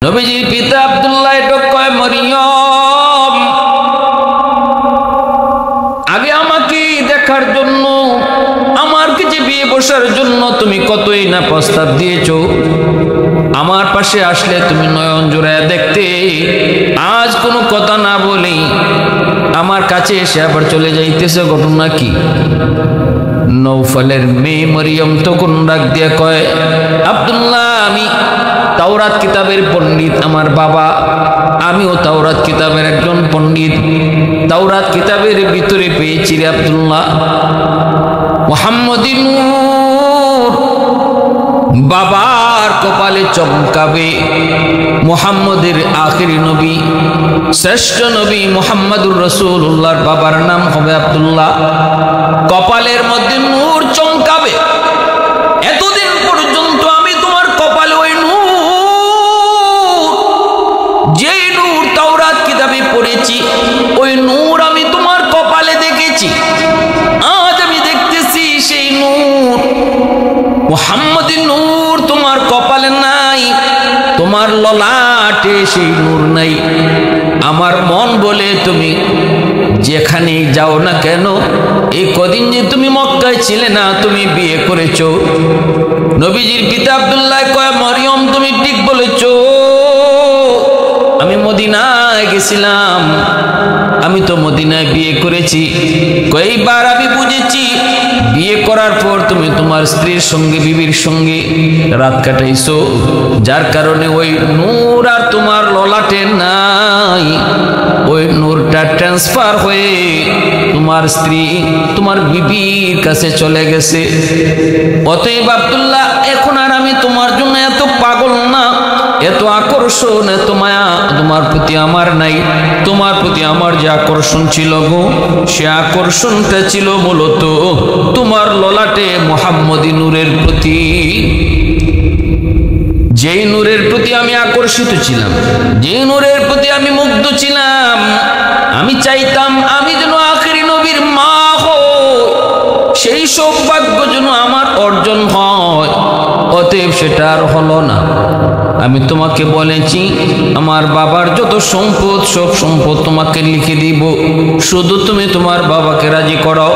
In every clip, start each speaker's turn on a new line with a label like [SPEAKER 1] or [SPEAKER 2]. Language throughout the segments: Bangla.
[SPEAKER 1] নবীজির পিতা আব্দুল্লাহ এটা কয়, মরিয়ম আগে আমাকে দেখার জন্য, আমার কাছে বিয়ে বসার জন্য তুমি কতই না প্রস্তাব দিয়েছো। আমার পাশে আসলে তুমি নয়ন জোড়ায় দেখতে, আজ কোনো কথা না বলেই আমার কাছে এসে আবার চলে যাইতেছে, ঘটনা কি? নৌফলের মেয়ে মরিয়ম তখন ডাক দিয়ে কয়, আব্দুল্লাহ আমি তাওরাত কিতাবের পণ্ডিত, আমার বাবা আমিও তাওরাত কিতাবের একজন পণ্ডিত। তাওরাত কিতাবের ভিতরে পেয়েছি রে আব্দুল্লাহ, মুহাম্মদুর নূর বাবার কপালে চমকাবে। মুহাম্মদের আখিরি নবী, শ্রেষ্ঠ নবী মুহাম্মদুর রাসূলুল্লাহর বাবার নাম হবে আব্দুল্লাহ। কপালের মধ্যে নূর চমকাবে। এতদিন পর্যন্ত আমি তোমার কপালে ওই নূর, যেই নূর তাওরাত কিতাবে পড়েছি, ওই নূর আমি তোমার কপালে দেখেছি। আজ আমি দেখতেছি সেই নূর, মুহাম্মদের নূর তোমার কপালে নাই, তোমার ললাটে সেই নূর নাই। আমার মন বলে তুমি যেখানেই যাও না কেন, এই কদিন যে তুমি মক্কায় ছিলে না, তুমি বিয়ে করেছো। নবীজির পিতা আব্দুল্লাহ কয়, মরিয়ম তুমি ঠিক বলেছো, আমি মদিনায় গেছিলাম, আমি তো মদিনায় বিয়ে করেছি। কয়েকবার আমি বুঝেছি, বিয়ে করার পর তুমি তোমার স্ত্রীর সঙ্গে, বিবির সঙ্গে রাত কাটাইছো, যার কারণে ওই নূর আর তোমার ললাটে নাই। ওই নূরটা ট্রান্সফার হয়ে তোমার স্ত্রী, তোমার বিবির কাছে চলে গেছে। অতএব আব্দুল্লাহ, এখন আর আমি তোমার জন্য এত পাগল না, এত আকর্ষণ, এত মায়া তোমার প্রতি আমার নাই। তোমার প্রতি আমার যে আকর্ষণ ছিল গো, সে আকর্ষণটা ছিল মূলত তোমার ললাটে মুহাম্মদী নূরের প্রতি। যেই নূরের প্রতি আমি আকর্ষিত ছিলাম, যেই নূরের প্রতি আমি মুগ্ধ ছিলাম, আমি চাইতাম আমি যেন আখিরি নবীর মা হই, সেই সৌভাগ্য যেন আমার অর্জন হয়। অতএব সেটা আর হলো না। আমি তোমাকে বলেছি, আমার বাবার যত সম্পদ, সব সম্পদ তোমাকে লিখে দিব, শুধু তুমি তোমার বাবাকে রাজি করাও,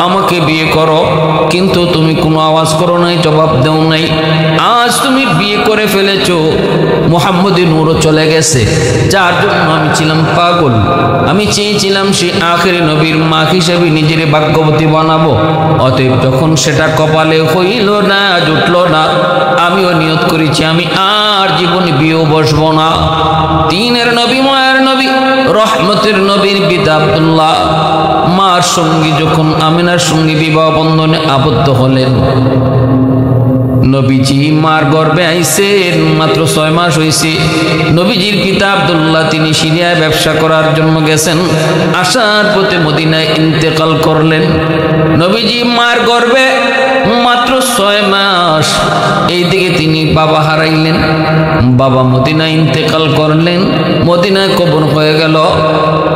[SPEAKER 1] আমাকে বিয়ে করো। কিন্তু তুমি কোনো আওয়াজ করো নাই, জবাব দেও নাই। আজ তুমি বিয়ে করে ফেলেছো, মুহাম্মদী নূরও চলে গেছে, যার জন্য আমি ছিলাম পাগল। আমি চেয়েছিলাম সে আখিরি নবীর মা হিসেবে নিজের ভাগ্যবতী বানাবো। অতএব যখন সেটা কপালে হইল না, জুটল না, আমিও নিয়ত করেছি আমি আর জীবনে বিয়ে বসবো না। দ্বীনের নবী, মায়ের নবী, রহমতের নবীর পিতা আব্দুল্লাহ মার সঙ্গে যখন আমিনার সঙ্গে বিবাহ বন্ধনে আবদ্ধ হলেন, নবীজি মার গর্ভে আইছেন, মাত্র 6 মাস হয়েছে। নবীজির পিতা আব্দুল্লাহ তিনি সিরিয়ায় ব্যবসা করার জন্য গেছেন, আসার পথে মদিনায় ইন্তেকাল করলেন। নবীজি মার গর্ভে মাত্র 6 মাস, এইদিকে তিনি বাবা হারাইলেন, বাবা মদিনায় ইন্তেকাল করলেন, মদিনায় কবর হয়ে গেল।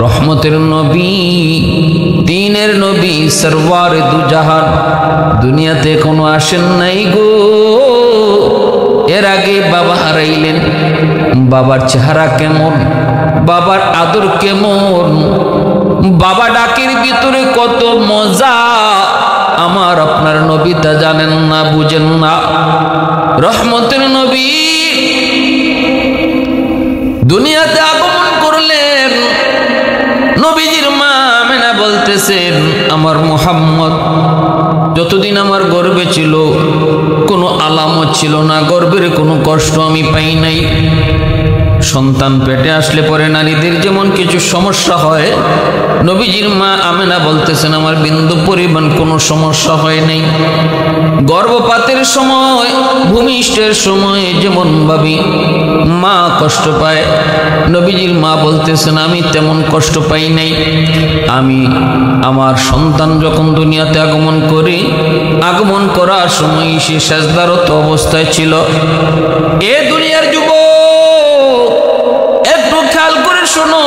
[SPEAKER 1] রহমতের নবী, দ্বীনের নবী, সরওয়ারে দু জাহান দুনিয়াতে কোনো আসেন নাই গো। এর আগে বাবা হারাইলেন, বাবার চেহারা কেমন, বাবার আদর কেমন, বাবা ডাকের ভিতরে কত মজা, আমার আপনার নবী তা জানেন না, বুঝেন না। রহমতের নবী দুনিয়াতে আগমন করলেন। নবীজির মা আমেনা বলতেছেন, আমার মুহাম্মদ যতদিন আমার গর্ভে ছিল কোনো আলামত ছিল না, গর্ভের কোনো কষ্ট আমি পাই নাই। সন্তান পেটে আসলে পরে নারীদের যেমন কিছু সমস্যা হয়, নবীজির মা আমেনা বলতেছেন আমার বিন্দু পরিমাণ কোনো সমস্যা হয় নাই। গর্ভপাতের সময়, ভূমিষ্ঠের সময় যেমন ভাবে মা কষ্ট পায়, নবীজির মা বলতেছেন আমি তেমন কষ্ট পাই নাই। আমি আমার সন্তান যখন দুনিয়াতে আগমন করি, আগমন করার সময় সে সেজদারত অবস্থায় ছিল। এ দুনিয়ার যুবক, একটু খেয়াল করে শোনো,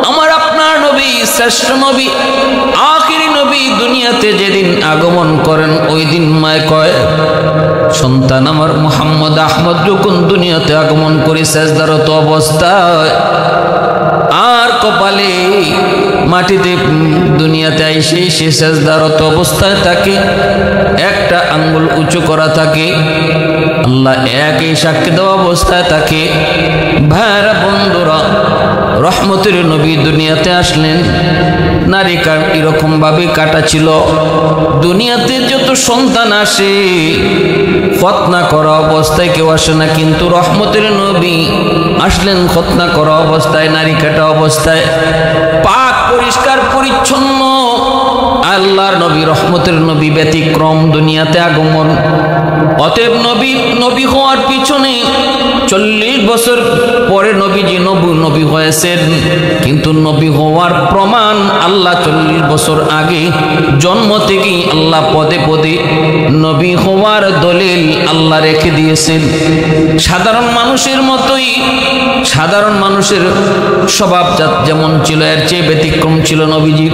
[SPEAKER 1] আমার আপনার নবী, শ্রেষ্ঠ নবী, আখিরি নবী দুনিয়াতে যেদিন আগমন করেন, ওই দিন মায় কয় সন্তান আমার মুহাম্মদ আহমদ যখন দুনিয়াতে আগমন করে সেজদারত অবস্থায় আর কপালে মাটিতে দুনিয়াতে এসে সে সেজদারত অবস্থায় থাকে, একটা আঙ্গুল উঁচু করা থাকে, আল্লাহ একই সাক্ষী দেওয়া অবস্থায় থাকে। ভাইরা বন্ধুরা, রহমতের নবী দুনিয়াতে আসলেন, নারী এরকম ভাবে কাটা ছিল। দুনিয়াতে যত সন্তান আসে খতনা করা অবস্থায় কেউ আসে না, কিন্তু রহমতের নবী আসলেন খতনা করা অবস্থায়, নারী কাটা অবস্থায়, পাক পরিষ্কার পরিচ্ছন্ন। আল্লাহর নবী, রহমতের নবী ব্যতিক্রম দুনিয়াতে আগমন। অতএব নবী হওয়ার পিছনে 40 বছর পরে নবীজি নবী হয়েছেন, কিন্তু নবী হওয়ার প্রমাণ আল্লাহ 40 বছর আগে জন্ম থেকেই আল্লাহ পদে পদে নবী হওয়ার দলিল আল্লাহ রেখে দিয়েছেন। সাধারণ মানুষের মতোই, সাধারণ মানুষের স্বভাবজাত যেমন ছিল এর চেয়ে ব্যতিক্রম ছিল নবীজির।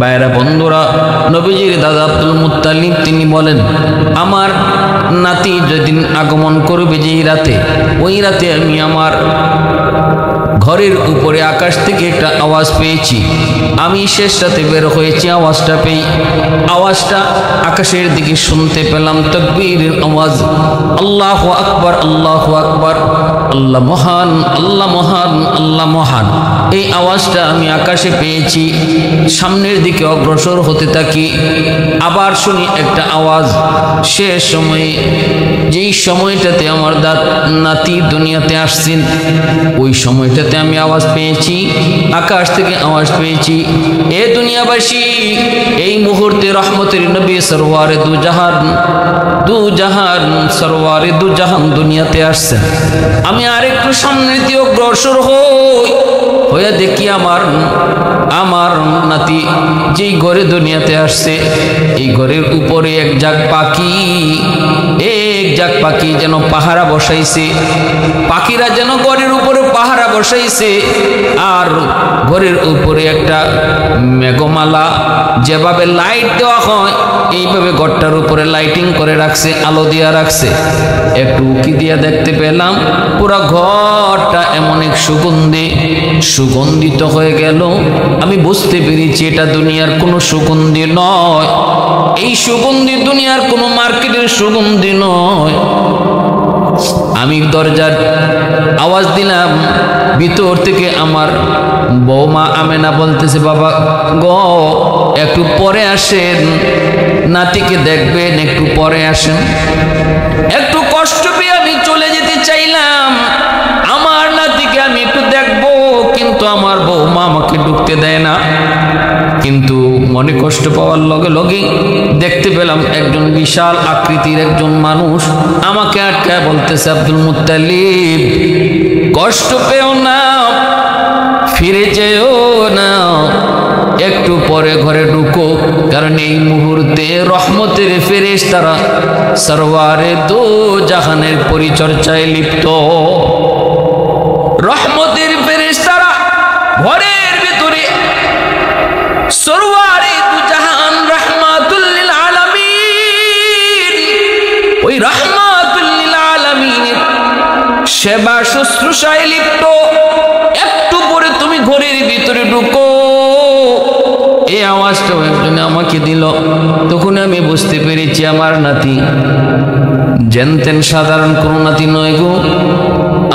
[SPEAKER 1] ভাইরা বন্ধুরা, নবীজির দাদা আব্দুল মুত্তালিব তিনি বলেন, আমার নাতি যেদিন আগমন করবে যেই রাতে, ওই রাতে আমি আমার ঘরের উপরে আকাশ থেকে একটা আওয়াজ পেয়েছি। আমি শেষ রাতে বের হয়েছি, আওয়াজটা পেয়ে আওয়াজটা আকাশের দিকে শুনতে পেলাম, তাকবীরের আওয়াজ, আল্লাহু আকবার, আল্লাহু আকবার, আল্লাহ মহান, আল্লাহ মহান, আল্লাহ মহান। এই আওয়াজটা আমি আকাশে পেয়েছি। সামনের দিকে অগ্রসর হতে থাকি, আবার শুনি একটা আওয়াজ। শেষ সময়ে, যেই সময়টাতে আমার নাতি দুনিয়াতে আসছেন, ওই সময়টাতে আমি আওয়াজ পেয়েছি, আকাশ থেকে আওয়াজ পেয়েছি, এ দুনিয়াবাসী, এই মুহূর্তে রহমতের নবী সরওয়ারে দু জাহান সরওয়ারে দু জাহান দুনিয়াতে আসছেন। আমি আরেকটু সামনের দিকে অগ্রসর হয়ে দেখি আমার নাতি যেই ঘরে দুনিয়াতে আসছে, এই ঘরের উপরে এক ঝাঁক পাখি যেন পাহারা বসাইছে। পাখিরা যেন ঘরের উপরে পাহারা বসাইছে, আর ঘরের উপরে একটা মেঘমালা যেভাবে লাইট দেওয়া হয় এইভাবে ঘরটার উপরে লাইটিং করে রাখছে, আলো দিয়া রাখছে। একটু উকি দিয়া দেখতে পেলাম পুরো ঘরটা এমন এক সুগন্ধিত হয়ে গেল। আমি বুঝতে পেরেছি এটা দুনিয়ার কোনো সুগন্ধি নয়, এই সুগন্ধি দুনিয়ার কোনো মার্কেটের সুগন্ধি নয়। আমি দরজার আওয়াজ দিলাম, ভিতর থেকে আমার বৌমা আমেনা বলতেছে, বাবা গো একটু পরে আসেন, নাতিকে দেখবেন, একটু পরে আসেন। একটু কষ্ট পেয়ে আমি চলে যেতে চাইলাম, আমার নাতিকে আমি একটু দেখবো, কিন্তু আমার বৌমা আমাকে ঢুকতে দেয় না। কিন্তু মনে কষ্ট পাওয়ার লগে লগে দেখতে পেলাম একজন বিশাল আকৃতির একজন মানুষ আমাকে আটকায় বলতেছে, আব্দুল মুত্তালিব কষ্ট পেও না, ফিরে যেও না, একটু পরে ঘরে ঢুকো, কারণ এই মুহূর্তে রহমতের ফেরেশতারা সরওয়ারে দো জাহানের পরিচর্যায় লিপ্ত। রহমতের ফেরেশতারা ঘরের ভিতরে সরওয়ারে দু জাহান রাহমাতুল লিল আলামিন, ওই রাহমাতুল লিল আলামিনের সেবা শুশ্রূষায় লিপ্ত। একটু পরে তুমি ঘরের ভিতরে ঢুকো, এই আওয়াজটা একজন আমাকে দিল। তখন আমি বুঝতে পেরেছি আমার নাতি জেনতেন সাধারণ কোন নাতি নয় গো।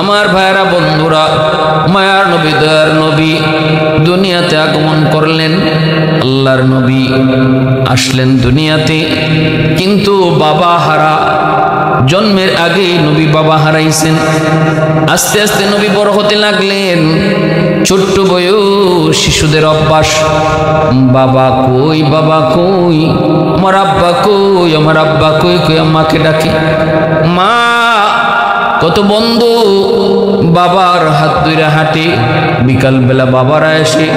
[SPEAKER 1] আমার ভাইরা বন্ধুরা, মায়ার নবী দয়ার নবী দুনিয়াতে আগমন করলেন। আল্লাহর নবী আসলেন দুনিয়াতে, কিন্তু বাবা হারা। জন্মের আগেই নবী বাবা হারাইছেন। আস্তে আস্তে নবী বড় হতে লাগলেন। ছোট্ট বয়স শিশুদের অভ্যাস, বাবা কই, বাবা কই, আমার আব্বা কই, আমার আব্বা কই কই আম্মাকে ডাকে। মা কত বন্ধু বাবার হাত ধরে হাঁটে, বিকাল বেলা বাবারা এসে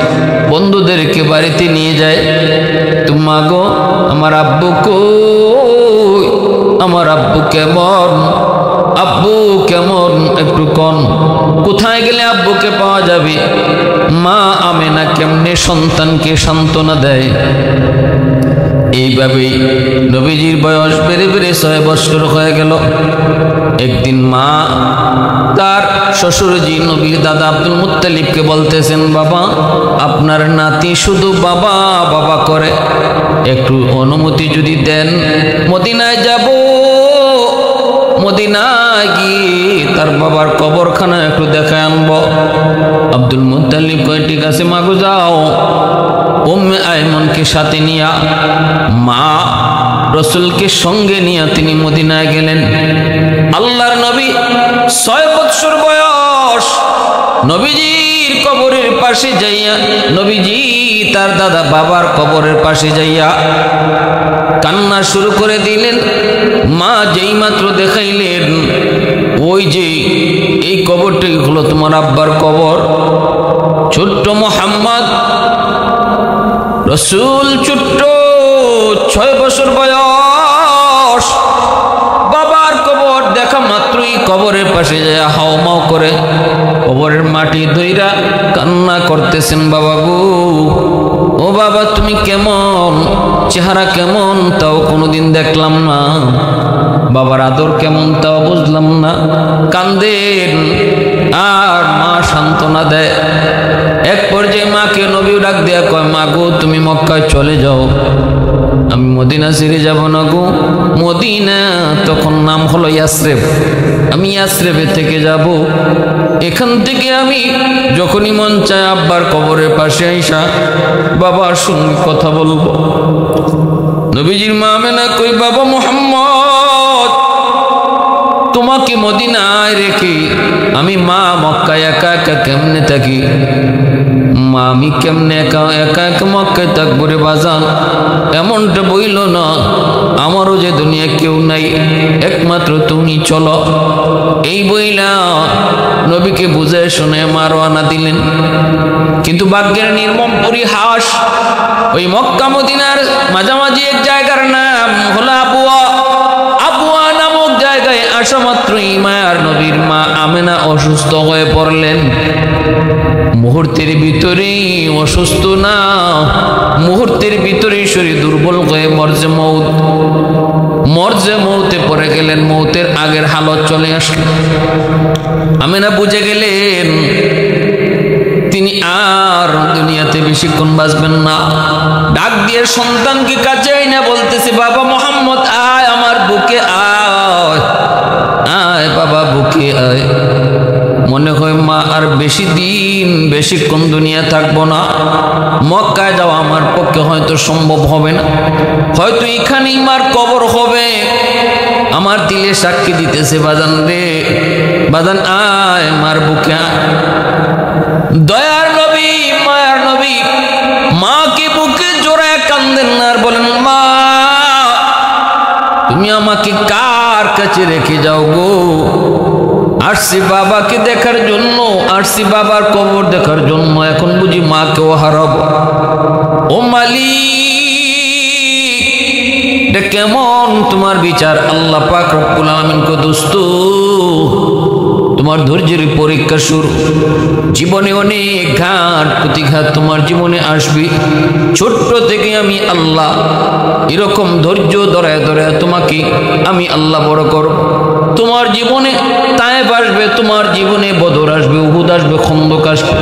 [SPEAKER 1] বন্ধুদেরকে বাড়িতে নিয়ে যায়। তোমা গো আমার আব্বু কই, আমার আব্বু কেমন, আব্বু কেমন একটু কন, কোথায় গেলে আব্বুকে পাওয়া যাবে। মা আমেনা কেমনে সন্তানকে সান্ত্বনা দেয়। এইভাবেই নবীজির বয়স বেড়ে বেড়ে 6 বছর হয়ে গেল। একদিন মা তার শ্বশুরজি নবীর দাদা আব্দুল মুত্তালিবকে বলতেছেন, বাবা আপনার নাতি শুধু বাবা বাবা করে, একটু অনুমতি যদি দেন মদিনায় যাব, মদিনায় গিয়ে তার বাবার কবরখানা একটু দেখে আনবো। আব্দুল মুত্তালিব কয় ঠিক আছে মাগো যাও। উম্মে আয়মনকে সাথে নিয়া মা রসুলকে সঙ্গে নিয়ে তিনি মদিনায় গেলেন। আল্লাহর নবী 6 বছর বয়স নবীজির কবরের পাশে যাইয়া, নবীজি তার দাদা বাবার কবরের পাশে যাইয়া কান্না শুরু করে দিলেন। মা যেই মাত্র দেখাইলেন ওই যে এই কবরটাই হলো তোমার আব্বার কবর। ছোট্ট মোহাম্মদ রসুল ছোট্ট 6 বছর বয়স, বাবার কবর দেখা মাত্রই কবরের পাশে যায় হাওমাও করে কবরের মাটি ধইরা কান্না করতেছেন, বাবা গো ও বাবা তুমি কেমন, চেহারা কেমন তাও কোনোদিন দেখলাম না, বাবার আদর কেমন তাও বুঝলাম না। কান্দেন আর মা সান্ত্বনা দেয়। এক পর্যায়ে মাকে নবী ডাক দেয়া কয়, মা গো তুমি মক্কায় চলে যাও, আমি মদিনা ছেড়ে যাব না গো। মদিনা তখন নাম হলো ইয়াসরিব, আমি ইয়াসরিবে থেকে যাব। এখান থেকে আমি যখনই মন চায় আব্বার কবরের পাশে আইসা বাবার সঙ্গে কথা বলবো। নবীজির মা আমেনা কই, বাবা মুহাম্মদ তোমাকে মদিনায় রেখে আমি মা মক্কায় একা একা কেমনে থাকি? মা আমি কেমনে একা একা মক্কায় থাকবো রে বাজান, এমনটা বইল না, আমারও যে দুনিয়া কেউ নাই, একমাত্র তুমি চলো। এই বইলা নবীকে বুঝায় শুনে মা রওনা দিলেন। কিন্তু ভাগ্যের নির্মম পরিহাস, ওই মক্কা মদিনার মাঝামাঝি এক জায়গার নাম হলো আবুয়া। আবুয়া নামক জায়গায় আসা মাত্রই মায়ার নবীর মা আমেনা অসুস্থ হয়ে পড়লেন। মুহূর্তের ভিতরেই অসুস্থ না, মুহূর্তের ভিতরেই শরীর দুর্বল হয়ে মরজে মৌতে পড়ে গেলেন। মৌতের আগের হালত চলে আসলো। আমেনা বুঝে গেলেন তিনি আর দুনিয়াতে বেশিক্ষণ বাঁচবেন না। ডাক দিয়ে সন্তানকে কাছে আইনা বলতেছে, বাবা মোহাম্মদ আয় আমার বুকে আয়, আয় বাবা বুকে আয়। মনে হয় মা আর বেশি দিন বেশিক্ষণ দুনিয়া থাকবো না, মক্কায় যাওয়া আমার পক্ষে হয়তো সম্ভব হবে না, হয়তো এখানেই মার কবর হবে। আমার দিলে সাক্ষী দিতেছে, বাজান রে বাজান আয় মার বুকে আয়। দয়ার নবী মায়ার নবী মাকে বুকে জোড়ায় কান্দেন আর বলেন, মা তুমি আমাকে কার কাছে রেখে যাও গো? আসছি বাবাকে দেখার জন্য, আসছি বাবার কবর দেখার জন্য, এখন বুঝি মাকেও হারাবো। ও মালিক কেমন তোমার বিচার? আল্লাহ পাক রব্বুল আলামিন কো দোস্ত তোমার ধৈর্যের পরীক্ষা শুরু। জীবনে অনেক ঘাট প্রতিঘাত তোমার জীবনে আসবে। ছোট্ট থেকে আমি আল্লাহ এরকম ধৈর্য ধরায় ধরায় তোমাকে আমি আল্লাহ বড় করব। তোমার জীবনে তায়েব আসবে, তোমার জীবনে বদর আসবে, উহুদ আসবে, খন্দক আসবে।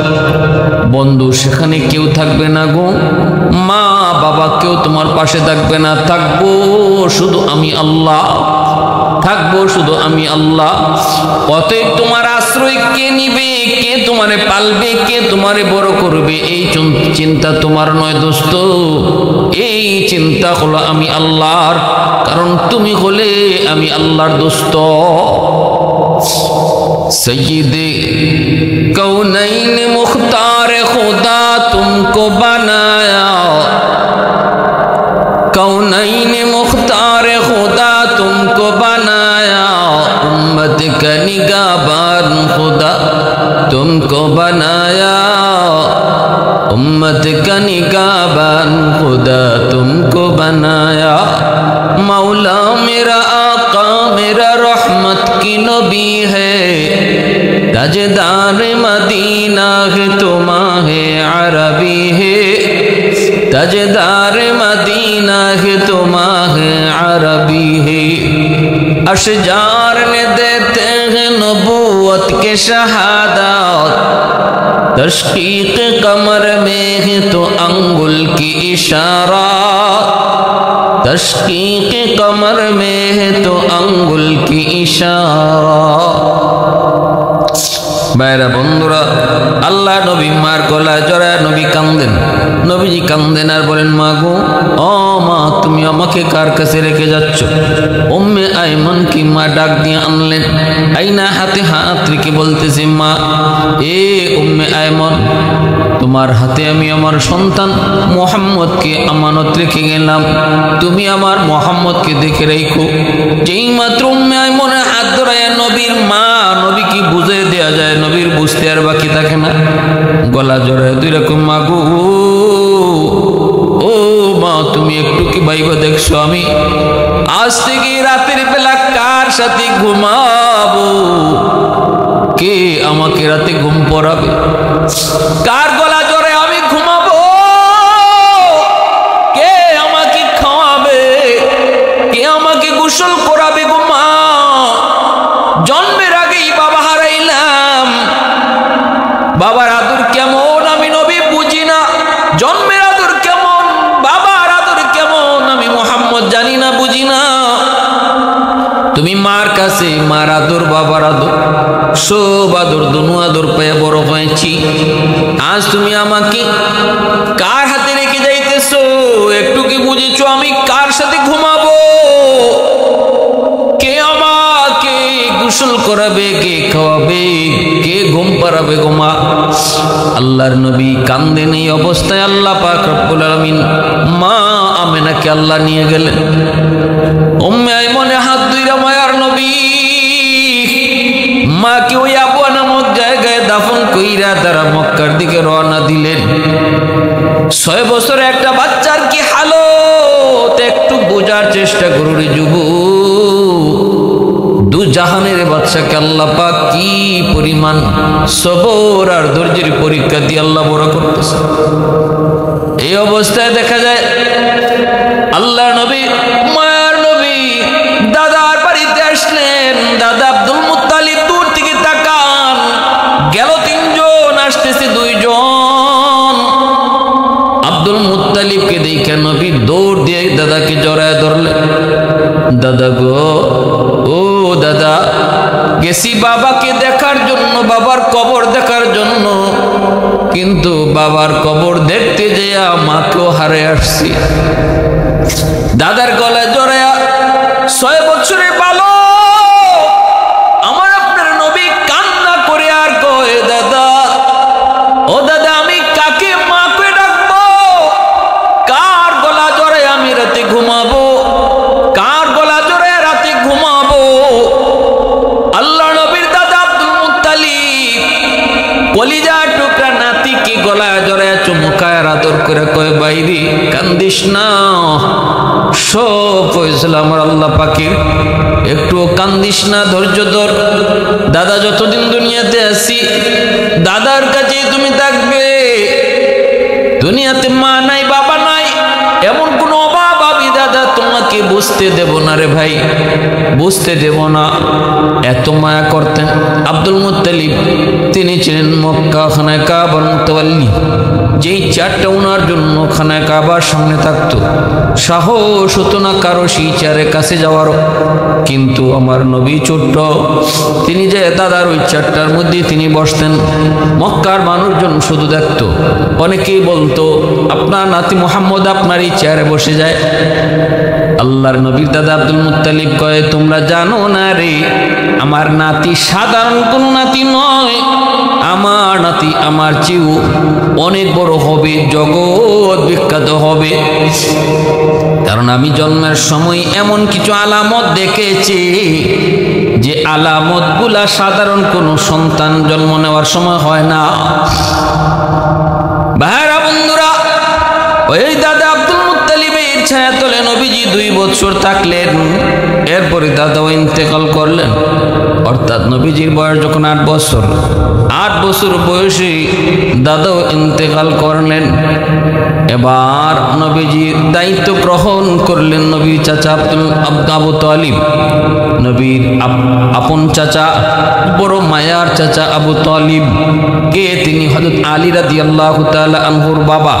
[SPEAKER 1] বন্ধু সেখানে কেউ থাকবে না গো, মা বাবা কেউ তোমার পাশে থাকবে না, থাকবো শুধু আমি আল্লাহ, থাকবো শুধু আমি আল্লাহ। অতএব তোমার আশ্রয় কে নিবে, কে তোমারে পালবে, কে তোমারে বড় করবে, এই চিন্তা তোমার নয় দোস্ত, এই চিন্তা হলো আমি আল্লাহর, কারণ তুমি হলে আমি আল্লাহর দোস্ত। সৈয়দে কৌনৈন মুখতার খুদা তুমকো বানায়া, कौनैन मुख्तार खुदा तुमको बनाया, उम्मत का निगाहबान खुदा तुमको बनाया, उम्मत का निगाहबान खुदा तुमको बनाया। मौला मेरा आका मेरा रहमत की नबी है, ताजदार मदीना है तुमाहे अरबी है, ताजदार मदीना है तो माह अरबी है। अशजार ने देते हैं नबूवत के शहादत, तशकीक कमर में है तो अंगुल की इशारा, तशकीक कमर में है तो अंगुल की इशारा। বাইরা বন্ধুরা, আল্লাহ নবী মার গলায় জড়ায় নবী কান্দেন। নবীজি কান্দেন আর বলেন, মা গো, ও মা, তুমি আমাকে কার কাছে রেখে যাচ্ছ? উম্মে আইমান কি মা ডাক দিয়ে আনলেন, আইনা হাতে হাত রেখে বলতেছে, মা, এ উম্মে আইমান, তোমার হাতে আমি আমার সন্তান মুহাম্মদকে আমানত রেখে গেলাম, তুমি আমার মুহাম্মদকে দেখে রাখো। যেই মাত্র উম্মে আইমানের হাত ধরায় নবীর মা, নবী কি বুঝে দেয়া যায়? নবীর বুঝতে আর বাকি থাকে না, গলা জড়ায় দুই রকম, মা গো, ও মা, তুমি একটু কি ভাইবা দেখছো আমি আজ থেকে রাতের বেলা কার সাথে ঘুমাবো? কে আমাকে রাতে ঘুম পড়াবে? কার গলা জড়ে আমি ঘুমাবো? কে আমাকে খাওয়াবে? কে আমাকে গোসল করাবে গো মা? জন্মের আগেই বাবা হারাইলাম, বাবার আদর কেমন আমি নবী বুঝি না। জন্মের আদর কেমন, বাবার আদর কেমন আমি মুহাম্মদ জানি না, বুঝি না। তুমি মার কাছে মার আদর, বাবার আদর, সব আদর, দুনু আদর পেয়ে বড় হয়েছি। আজ তুমি আমাকে কার হাতে রেখে যাইতেছো? একটু কি বুঝেছো আমি কার সাথে ঘুমাবো? কে আমাকে গোসল করাবে, কে খাওয়াবে, কে ঘুম পাড়াবে গো মা? আল্লাহর নবী কান্দেন। এই অবস্থায় আল্লাহ পাক রব্বুল আলামিন মা আমেনাকে আল্লাহ নিয়ে গেলেন। উম্মে আইমানের হাত ধইরা মায়ার নবী মাকে ওই আবওয়া নামক জায়গায় দাফন কইরা তারা মক্কার দিকে রওনা দিলেন। 6 বছরে একটা বাচ্চার কি হালত একটু বোঝার চেষ্টা করো রে যুবক। দু জাহানের বাদশাকে আল্লাহ পাক কি পরিমাণ সবর আর ধৈর্যের পরীক্ষা দিয়ে আল্লাহ বড় করতেছে। এই অবস্থায় দেখা যায় আল্লাহ নবী মায়ার নবী দাদার বাড়িতে আসলেন। দাদা আব্দুল মুত্তালিব দূর থেকে তাকান, গেল 3 জন, আসতেছে 2 জন। আব্দুল মুত্তালিবকে দেখে নবী দৌড় দিয়ে দাদাকে জড়ায় ধরলেন। দাদা গো, ও দাদা, গেছি বাবাকে দেখার জন্য, বাবার কবর দেখার জন্য, কিন্তু বাবার কবর দেখতে যেয়া মাকেও হারে আসছি। দাদার গলায় জড়ায়া 6 বছরের বালক আমার আপনার নবী কান্না করে আর কয়, দাদা, ও দাদা, আমি কাকে মা করে ডাকবো? কার গলা জড়ায় আমি রাতে ঘুমাবো? কার গলা জড়ায় রাতে ঘুমাবো? আল্লাহ নবীর দাদা আব্দুল মুত্তালিব কলিজা টুকরা নাতিকে গলায় জড়ায় চুমুকায় আদর করে কয়, বাইরে কান্দিস না, সব ফয়সালা আমার আল্লাহ পাকের, একটু কান্দিস না, ধৈর্য ধর। দাদা যতদিন দুনিয়াতে আছি দাদার কাছে তুমি থাকবে। দুনিয়াতে মা নাই, বাবা নাই, এমন কোন অভাব আমি দাদা তোমাকে বুঝতে দেব না রে ভাই, বুঝতে দেব না। এত মায়া করতেন আব্দুল মুত্তালিব। তিনি ছিলেন মক্কা খানায় কাবার মুতাওয়াল্লি। যেই 4টা ওনার জন্য খানায় কাবার সামনে থাকতো, সাহস হতো না কারো সেই চেয়ারের কাছে যাওয়ারও। কিন্তু আমার নবী ছোট্ট, তিনি যে দাদার ওই 4টার মধ্যে তিনি বসতেন। মক্কার মানুষজন শুধু দেখতো। অনেকেই বলতো, আপনার নাতি মুহাম্মদ আপনার এই চেয়ারে বসে যায়। আল্লাহর নবীর দাদা আব্দুল মুত্তালিব কয়, তোমরা জানো না রে, আমার নাতি সাধারণ কোন নাতি নয়, আমার নাতি আমার চেয়েও অনেক বড় হবে, জগৎ বিখ্যাত হবে। কারণ আমি জন্মের সময় এমন কিছু আলামত দেখেছি যে আলামতগুলা সাধারণ কোনো সন্তান জন্ম নেওয়ার সময় হয় না। ভাইরা বন্ধুরা, ওই দাদা আব্দুল মুত্তালিবের ছায়াতলে নবীজি 2 বছর থাকলেন। এরপরে দাদাও ইন্তেকাল করলেন। অর্থাৎ নবীজির বয়স যখন 8 বছর, 8 বছর বয়সে দাদাও ইন্তেকাল করলেন। এবার নবীজি দায়িত্ব গ্রহণ করলেন নবীর চাচা আবু তালিব, নবীর আপন চাচা, বড় মায়ার চাচা আবু তালিব কে তিনি হযরত আলী রাদিয়াল্লাহু তাআলা আনহুর বাবা।